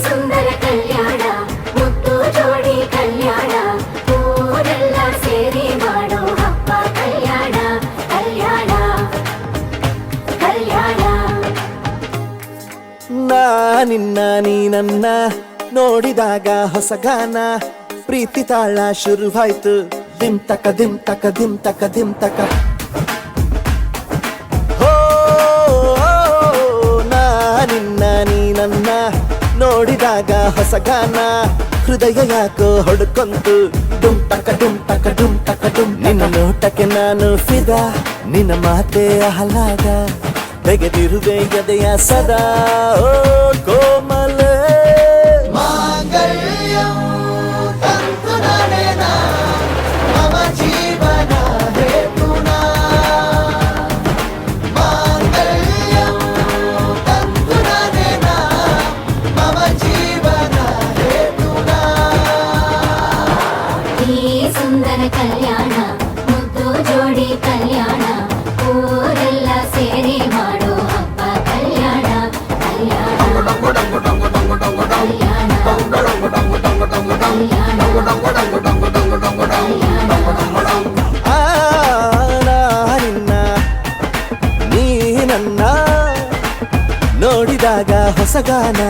ಸುಂದರ ಕಲ್ಯಾಣ ಮುತ್ತು ಜೋಡಿ ಕಲ್ಯಾಣ ಊರೆಲ್ಲ ಸೇರಿ ಮಾಡೋ ಹಬ್ಬ ಕಲ್ಯಾಣ ಕಲ್ಯಾಣ ಕಲ್ಯಾಣ. ನಿನ್ನ ನೀ ನನ್ನ ನೋಡಿದಾಗ ಹೊಸಗಾನ ಪ್ರೀತಿ ತಾಳ ಶುರುವಾಯ್ತು ದಿಮ್ ತಕ ದಿಮ್ ತಕ ದಿಮ್ ತಕ ದಿಮ್ ತಕ. ಹೋ ನಿನ್ನ ನೀ ನನ್ನ ನೋಡಿದಾಗ ಹೊಸಗಾನ ಹೃದಯ ಯಾಕೋ ಹೊಡ್ಕೊಂತು ಡುಮ್ ತಕ ಡುಮ್ ತಕ ಡುಮ್ ತಕ ಡುಮ್. ನಿನ್ನ ನೋಟಕ್ಕೆ ನಾನು ಫಿದಾ ನಿನ್ನ ಮಾತೆ ಆಹ್ಲಾದ ತೆಗೆದಿರುವೆ ಎದೆಯ ಸದಾ ಓ ಕೋಮಲೆ. ಮಾಂಗಲ್ಯಂ ತಂತು ನನೇನ ಮಮ ಜೀವನ ಹೇತುನಾ. ಮಾಂಗಲ್ಯಂ ತಂತು ನನೇನ ಮಮ ಜೀವನ ಹೇತುನಾ. ಈ ಸುಂದರ ಕಲ್ಯಾಣ ಮುದ್ದು ಜೋಡಿ ಕಲ್ಯಾಣ ಊರೆಲ್ಲ ಸೇರಿ ಮಾಡೋ ಹಬ್ಬ ಕಲ್ಯಾಣ ಕಲ್ಯಾಣ ನಿನ್ನ ನೀ ನನ್ನ ನೋಡಿದಾಗ ಹೊಸಗಾನ